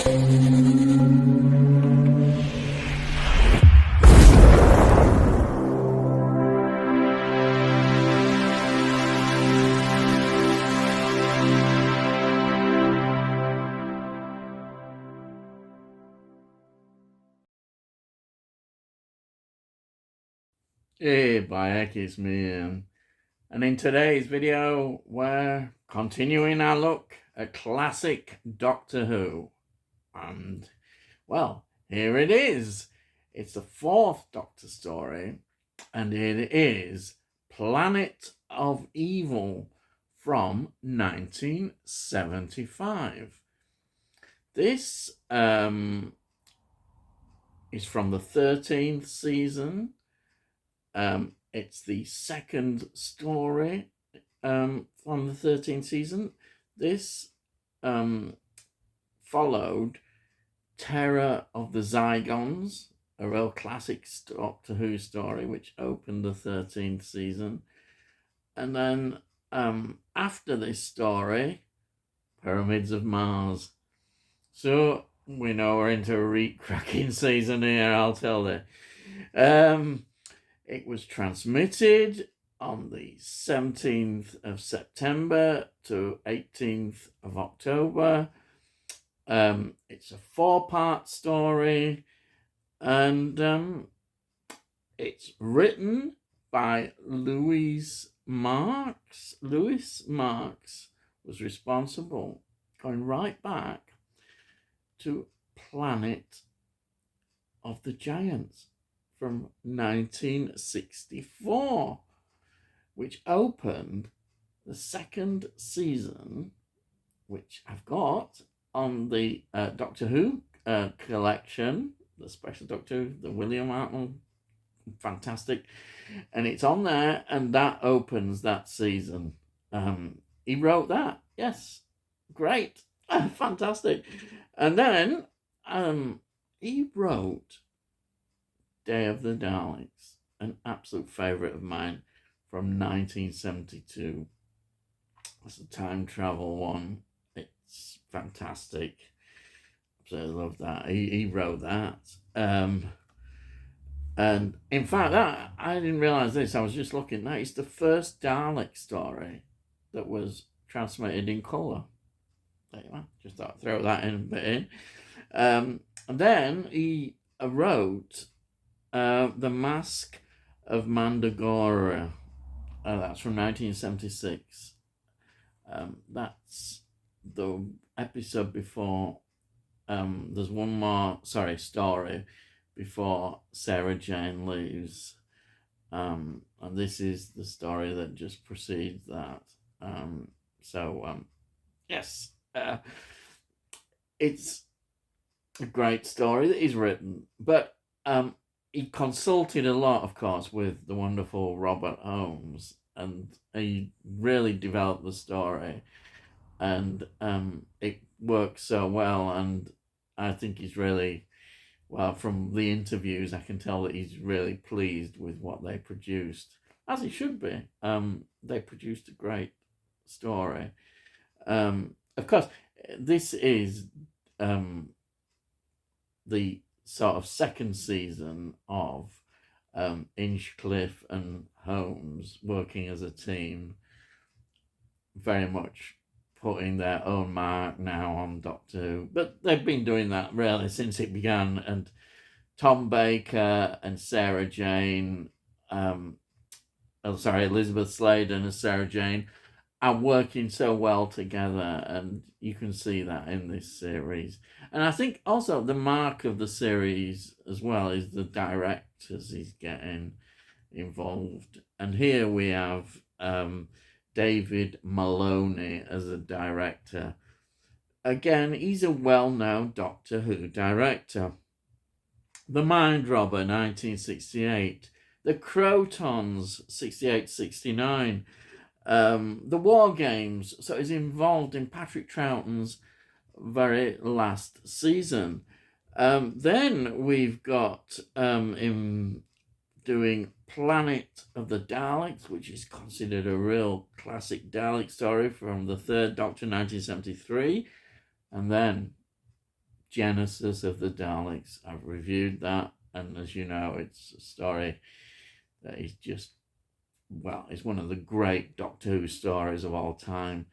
Hey, Bayek, it's me, and in today's video, we're continuing our look at classic Doctor Who. And, well, here it is. It's the fourth Doctor story, and it is Planet of Evil from 1975. This is from the 13th season. It's the second story from the 13th season. This followed Terror of the Zygons, a real classic Doctor Who story, which opened the 13th season. And then after this story, Pyramids of Mars. So we know we're into a re-cracking season here, I'll tell you. It was transmitted on the 17th of September to 18th of October. It's a 4-part story, and it's written by Louis Marks. Louis Marks was responsible, going right back to Planet of the Giants from 1964, which opened the second season, which I've got on the Doctor Who collection, the special Doctor Who, the William Hartnell, fantastic, and it's on there, and that opens that season. He wrote that, yes, great, fantastic, and then he wrote Day of the Daleks, an absolute favourite of mine from 1972. It's a time travel one. It's fantastic. Absolutely love that. He wrote that. And in fact, that I didn't realise this. I was just looking. That is the first Dalek story that was transmitted in colour. There you are. Just thought I'd throw that in a bit in. And then he wrote The Mask of Mandragora. That's from 1976. That's the episode before. There's one more, story before Sarah Jane leaves. And this is the story that just precedes that. Yes. It's a great story that he's written, but he consulted a lot, of course, with the wonderful Robert Holmes, and he really developed the story, and it works so well. And I think he's really, well, from the interviews, I can tell that he's really pleased with what they produced, as he should be. They produced a great story. Of course, this is the sort of second season of Inchcliffe and Holmes working as a team, very much putting their own mark now on Doctor Who. But they've been doing that really since it began. And Tom Baker and Sarah Jane, Elizabeth Sladen and Sarah Jane are working so well together, and you can see that in this series. And I think also the mark of the series as well is the directors he's getting involved. And here we have David Maloney as a director. Again, he's a well-known Doctor Who director. The Mind Robber, 1968. The Crotons, 68-69. The War Games, so he's involved in Patrick Troughton's very last season. Then we've got him doing Planet of the Daleks, which is considered a real classic Dalek story from the third Doctor, 1973. And then Genesis of the Daleks. I've reviewed that, and as you know, it's a story that is just, well, it's one of the great Doctor Who stories of all time.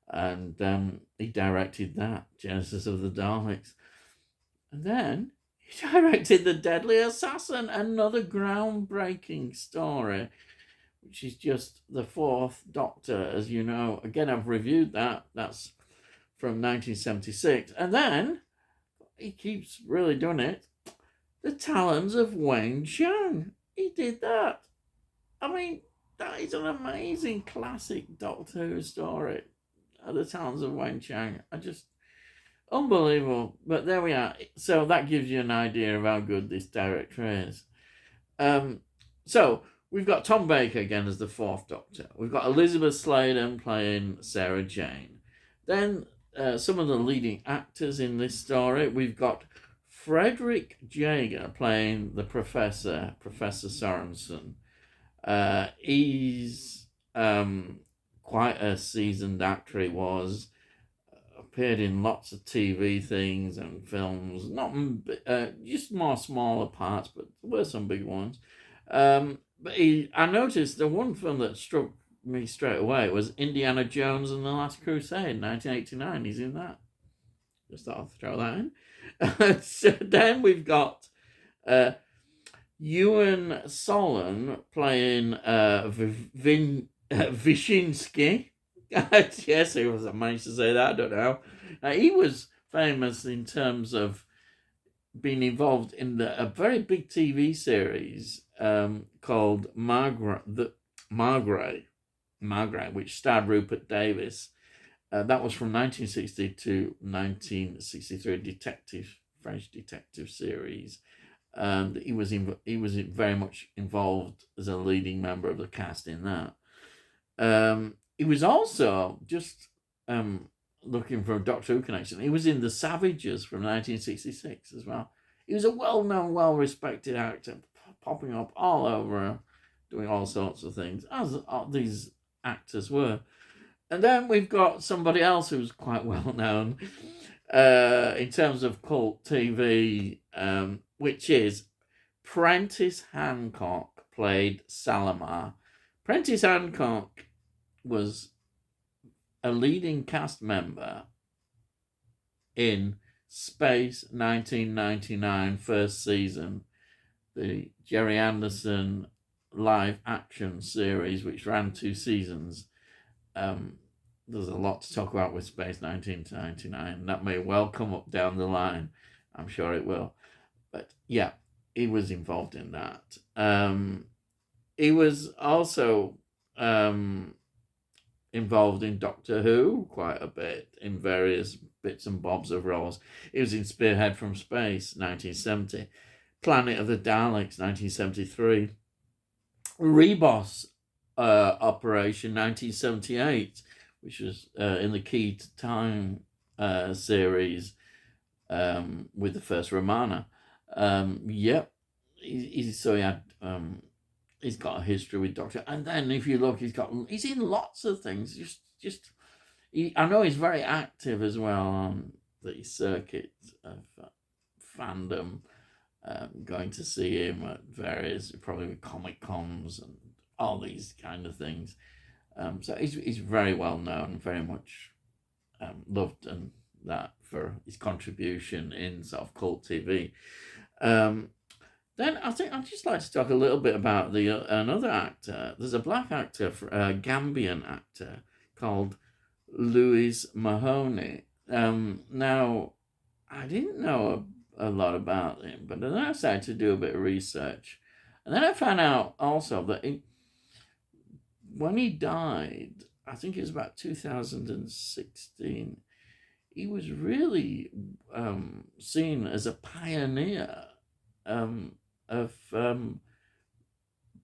And he directed that, Genesis of the Daleks. And then he directed The Deadly Assassin, another groundbreaking story, which is just the fourth Doctor, as you know. Again, I've reviewed that. That's from 1976. And then he keeps really doing it. The Talons of Wayne Chang. He did that. I mean, that is an amazing classic Doctor Who story. The Talons of Wayne Chang. Unbelievable. But there we are. So that gives you an idea of how good this director is. So we've got Tom Baker again as the fourth Doctor. We've got Elizabeth Sladen playing Sarah Jane. Then some of the leading actors in this story. We've got Frederick Jaeger playing the Professor Sorensen. He's quite a seasoned actor. He was appeared in lots of TV things and films, not just more smaller parts, but there were some big ones. But I noticed the one film that struck me straight away was Indiana Jones and the Last Crusade, 1989. He's in that. Just thought I'd throw that in. So then we've got Ewan Solon playing Wyszynski. Yes, he was. I managed to say that. I don't know. He was famous in terms of being involved in a very big TV series called Margaret, which starred Rupert Davis. That was from 1960 to 1963, French detective series. He was very much involved as a leading member of the cast in that. He was also, just looking for a Doctor Who connection, he was in The Savages from 1966 as well. He was a well-known, well-respected actor, popping up all over, doing all sorts of things, as these actors were. And then we've got somebody else who's quite well-known in terms of cult TV, which is Prentice Hancock, played Salamar. Prentice Hancock was a leading cast member in Space 1999 first season, the Jerry Anderson live action series, which ran 2 seasons. There's a lot to talk about with Space 1999. That may well come up down the line. I'm sure it will. But yeah, he was involved in that. He was also involved in Doctor Who quite a bit in various bits and bobs of roles. He was in Spearhead from Space, 1970. Planet of the Daleks, 1973. Rebos Operation, 1978, which was in the Key to Time series with the first Romana. Yep. He's got a history with Doctor. And then if you look, he's in lots of things. I know he's very active as well on the circuit of fandom. Going to see him at various, probably Comic Cons and all these kind of things. So he's very well known, very much loved, and that for his contribution in sort of cult TV. Then I think I'd just like to talk a little bit about another actor. There's a black actor, Gambian actor, called Louis Mahoney. Now, I didn't know a lot about him, but then I started to do a bit of research. And then I found out also that when he died, I think it was about 2016, he was really seen as a pioneer of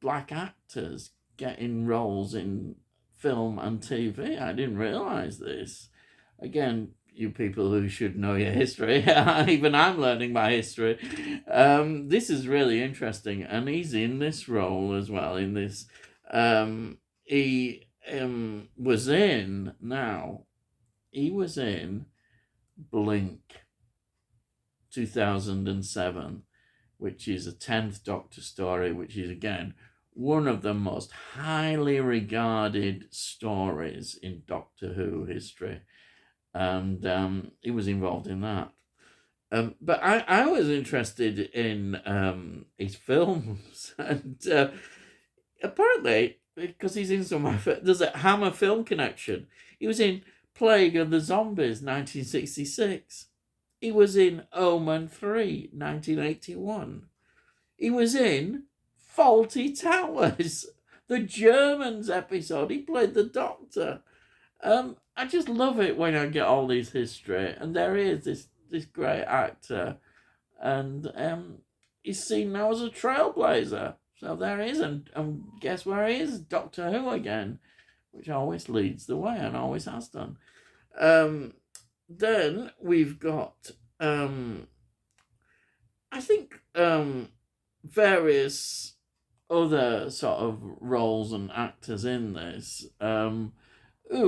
black actors getting roles in film and TV. I didn't realise this. Again, you people who should know your history, even I'm learning my history. This is really interesting, and he's in this role as well. In this, he was in Blink. 2007, which is a 10th Doctor story, which is, again, one of the most highly regarded stories in Doctor Who history. And he was involved in that. But I was interested in his films, and apparently, because he's in some, there's a Hammer film connection. He was in Plague of the Zombies, 1966. He was in Omen 3, 1981. He was in Faulty Towers, the Germans episode. He played the Doctor. I just love it when I get all these history, and there he is, this great actor, and he's seen now as a trailblazer. So there he is, and guess where he is? Doctor Who again, which always leads the way and always has done. Then we've got, I think, various other sort of roles and actors in this, who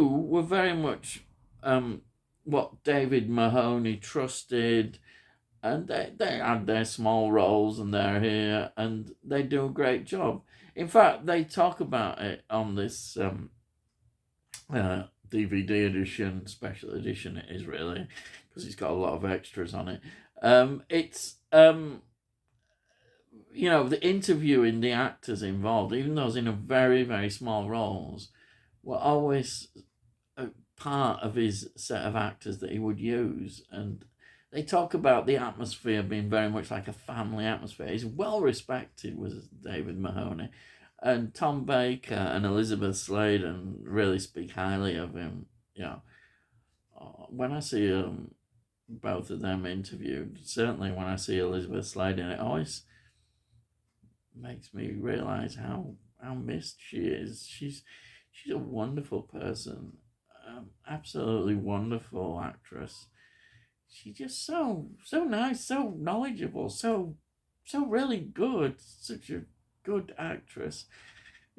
were very much what David Mahoney trusted, and they had their small roles, and they're here, and they do a great job. In fact, they talk about it on this DVD edition, special edition it is really, because it's got a lot of extras on it. It's the interviewing the actors involved, even those in a very, very small roles, were always a part of his set of actors that he would use. And they talk about the atmosphere being very much like a family atmosphere. He's well respected, was David Mahoney. And Tom Baker and Elizabeth Sladen really speak highly of him. When I see both of them interviewed, certainly when I see Elizabeth Sladen, it always makes me realise how missed she is. She's a wonderful person, absolutely wonderful actress. She's just so nice, so knowledgeable, so really good, such a good actress.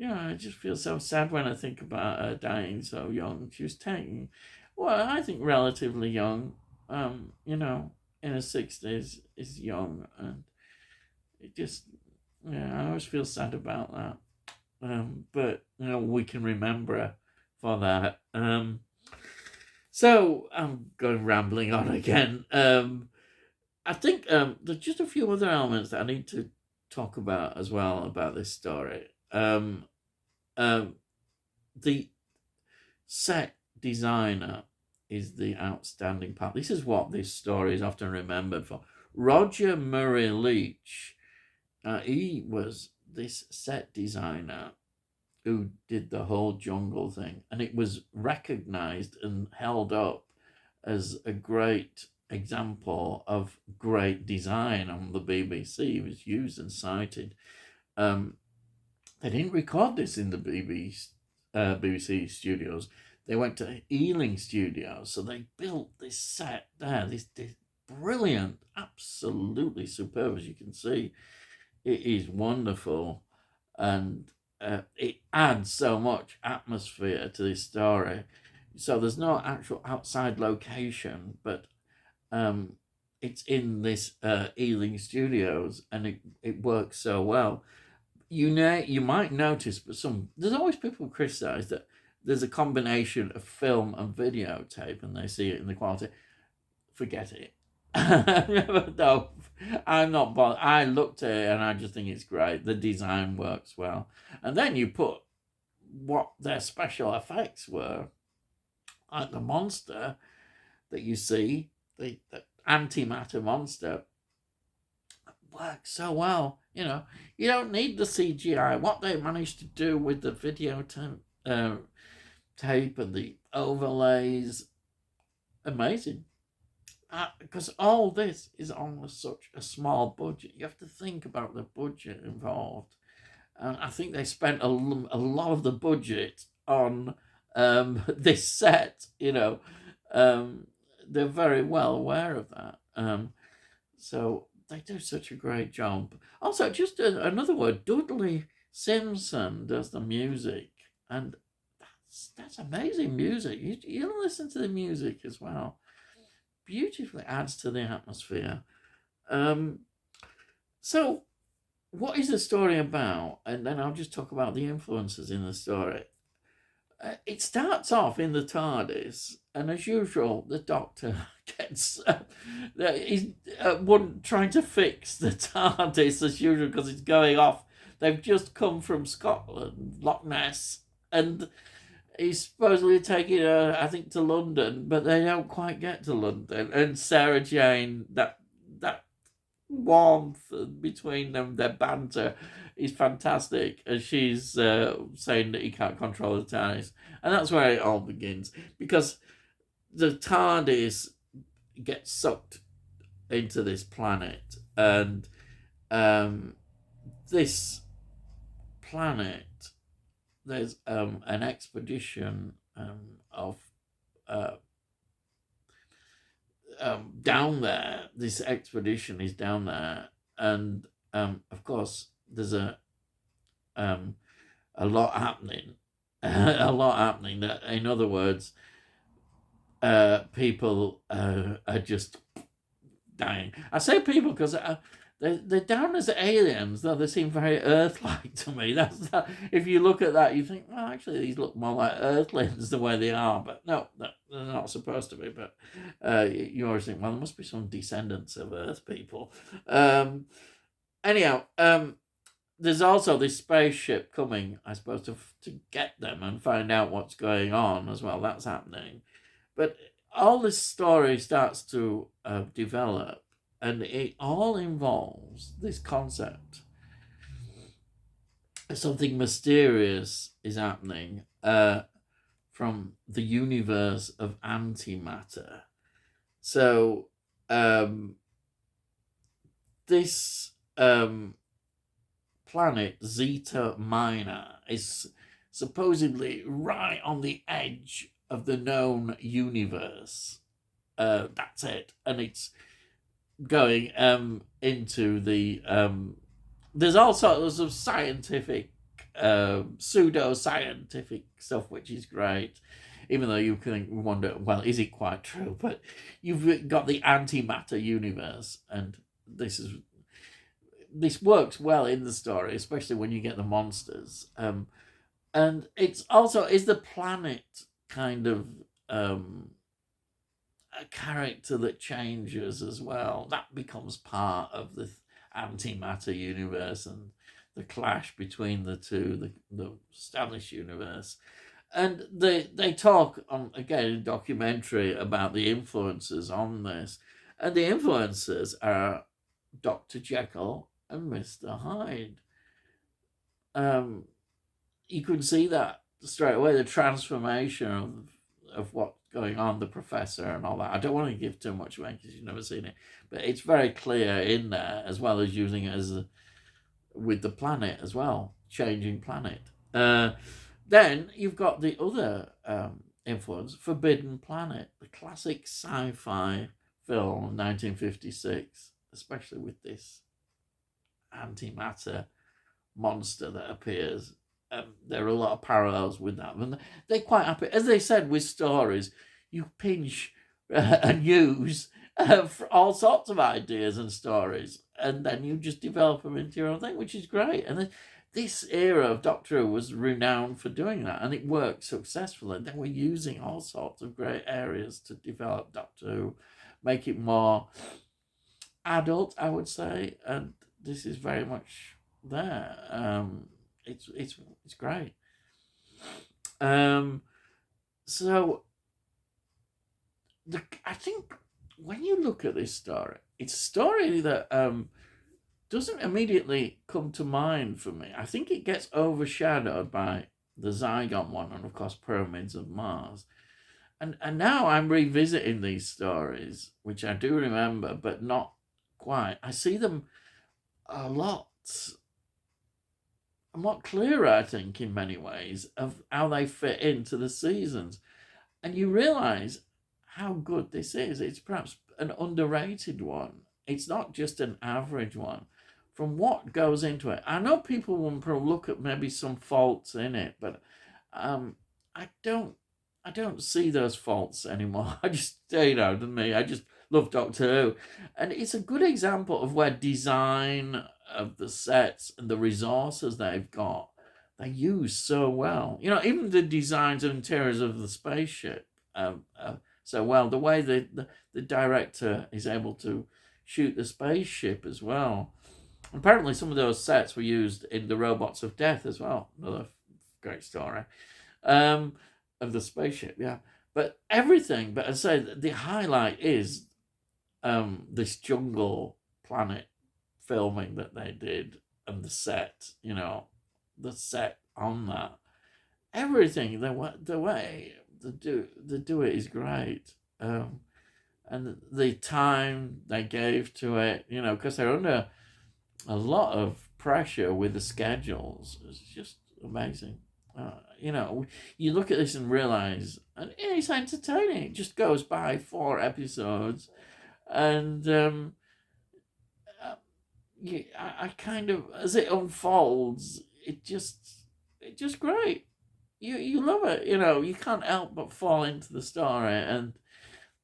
I just feel so sad when I think about her dying so young. She was taken, well, I think relatively young. In her 60s is young, and it just, I always feel sad about that. But we can remember her for that. So I'm going rambling on again. I think there's just a few other elements that I need to talk about as well about this story. The set designer is the outstanding part. This is what this story is often remembered for. Roger Murray Leach, he was this set designer who did the whole jungle thing, and it was recognized and held up as a great example of great design on the BBC. It was used and cited. They didn't record this in the BBC studios. They went to Ealing Studios, so they built this set there, this brilliant, absolutely superb, as you can see. It is wonderful, and it adds so much atmosphere to this story. So there's no actual outside location, but it's in this Ealing Studios, and it works so well. You might notice, but there's always people criticize that there's a combination of film and videotape, and they see it in the quality. Forget it. No, I'm not bothered. I looked at it and I just think it's great. The design works well. And then you put what their special effects were, like the monster that you see, the antimatter monster, works so well. You don't need the CGI. What they managed to do with the videotape and the overlays, amazing. Because all this is on such a small budget. You have to think about the budget involved. And I think they spent a lot of the budget on this set. They're very well aware of that. So they do such a great job. Also, just another word, Dudley Simpson does the music. And that's amazing music. You listen to the music as well. Beautifully adds to the atmosphere. Um, so, what is the story about? And then I'll just talk about the influences in the story. It starts off in the TARDIS, and as usual, the Doctor gets he's trying to fix the TARDIS as usual because it's going off. They've just come from Scotland, Loch Ness, and he's supposedly taking her, I think, to London, but they don't quite get to London. And Sarah Jane, that warmth between them, their banter is fantastic. And she's saying that he can't control the TARDIS, and that's where it all begins because the TARDIS gets sucked into this planet, and this planet, there's an expedition of down there. This expedition is down there, and of course, there's a lot happening, a lot happening. That, in other words, people are just dying. I say people because they're down as aliens, though they seem very Earth-like to me. That. If you look at that, you think, well, actually, these look more like Earthlings the way they are. But no, they're not supposed to be. But you always think, well, there must be some descendants of Earth people. Anyhow, there's also this spaceship coming, I suppose, to get them and find out what's going on as well. That's happening. But all this story starts to develop, and it all involves this concept. Something mysterious is happening from the universe of antimatter. So this planet, Zeta Minor, is supposedly right on the edge of the known universe. That's it. And it's going into the there's all sorts of scientific pseudo-scientific stuff, which is great, even though you can wonder, well, is it quite true? But you've got the antimatter universe, and this works well in the story, especially when you get the monsters, and it's also, is the planet kind of a character that changes as well. That becomes part of the antimatter universe and the clash between the two, the established universe. And they talk on, again, in documentary about the influences on this. And the influences are Dr. Jekyll and Mr. Hyde. You can see that straight away, the transformation of what's going on, the professor and all that. I don't want to give too much away because you've never seen it, but it's very clear in there, as well as using it as with the planet as well, changing planet. Then you've got the other influence, Forbidden Planet, the classic sci-fi film of 1956, especially with this antimatter monster that appears. There are a lot of parallels with that. And they're quite happy. As they said with stories, you pinch and use for all sorts of ideas and stories, and then you just develop them into your own thing, which is great. And this era of Doctor Who was renowned for doing that, and it worked successfully. They were using all sorts of great areas to develop Doctor Who, make it more adult, I would say, and this is very much there. It's great. So I think when you look at this story, it's a story that doesn't immediately come to mind for me. I think it gets overshadowed by the Zygon one, and of course Pyramids of Mars. And now I'm revisiting these stories, which I do remember, but not quite. I see them a lot clearer, I think, in many ways, of how they fit into the seasons. And you realise how good this is. It's perhaps an underrated one. It's not just an average one. From what goes into it, I know people will look at maybe some faults in it, but I don't see those faults anymore. I just, to me, I just love Doctor Who. And it's a good example of where design of the sets and the resources they've got, they use so well. You know, even the designs and interiors of the spaceship, so well. The way the director is able to shoot the spaceship as well. Apparently, some of those sets were used in the Robots of Death as well. Another great story of the spaceship, yeah. But everything, but as I say, the highlight is this jungle planet filming that they did and the set, you know, the set on that. Everything, the way they do it is great. And the time they gave to it, you know, because they're under a lot of pressure with the schedules. It's just amazing. You know, you look at this and realize, and it's entertaining. It just goes by 4 episodes, and I kind of, as it unfolds, it just great. You love it. You know, you can't help but fall into the story. And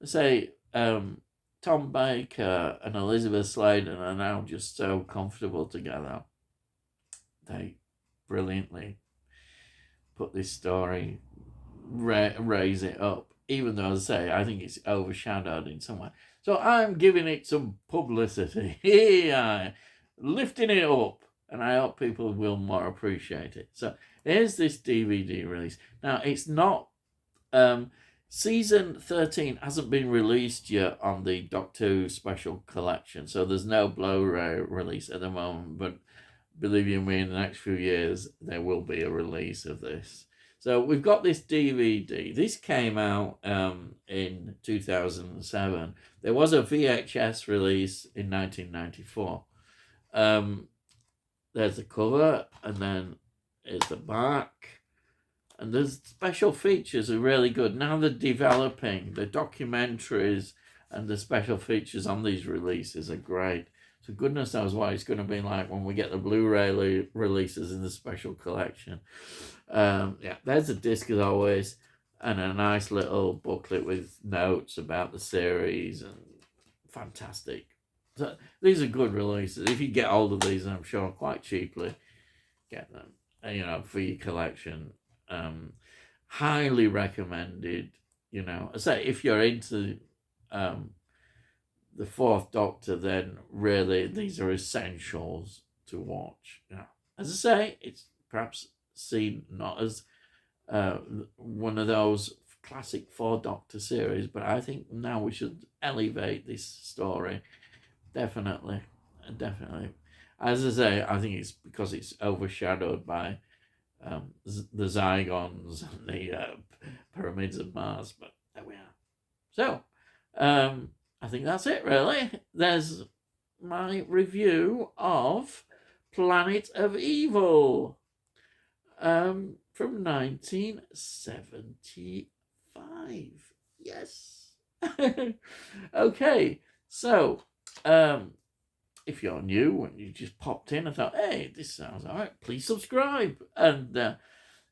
say, Tom Baker and Elizabeth Sladen are now just so comfortable together. They brilliantly put this story, raise it up, even though, as I say, I think it's overshadowed in some way. So I'm giving it some publicity. Here, lifting it up, and I hope people will more appreciate it. So here's this DVD release. Now, it's not... Season 13 hasn't been released yet on the Doctor Who Special Collection, so there's no Blu-ray release at the moment, but believe you me, in the next few years, there will be a release of this. So we've got this DVD. This came out in 2007. There was a VHS release in 1994. There's the cover, and then it's the back. And the special features are really good. Now they're developing. The documentaries and the special features on these releases are great. So goodness knows what it's going to be like when we get the Blu-ray releases in the special collection. Yeah, there's a disc as always, and a nice little booklet with notes about the series, and fantastic. So these are good releases. If you get hold of these, I'm sure quite cheaply, get them, you know, for your collection. Highly recommended. You know, I say if you're into the Fourth Doctor, then really these are essentials to watch. Yeah. As I say, it's perhaps seen not as one of those classic 4 Doctor series, but I think now we should elevate this story. Definitely. As I say, I think it's because it's overshadowed by the Zygons and the pyramids of Mars, but there we are. So, I think that's it, really. There's my review of Planet of Evil from 1975. Yes. Okay, so if you're new and you just popped in and thought, hey, this sounds all right, please subscribe. And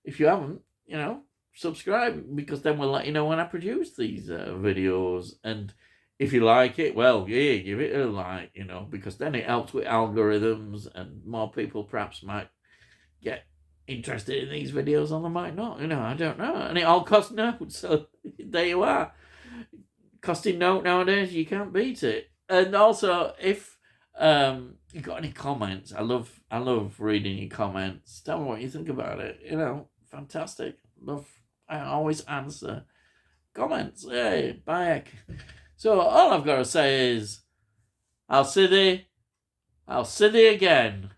if you haven't, you know, subscribe, because then we'll let you know when I produce these videos. And if you like it, well, yeah, give it a like, you know, because then it helps with algorithms and more people perhaps might get interested in these videos, or they might not, you know, I don't know. And it all costs notes, so there you are. Costing note nowadays, you can't beat it. And also, if you got any comments, I love reading your comments. Tell me what you think about it. You know, fantastic. I always answer comments. Hey, back. So all I've got to say is, I'll see thee again.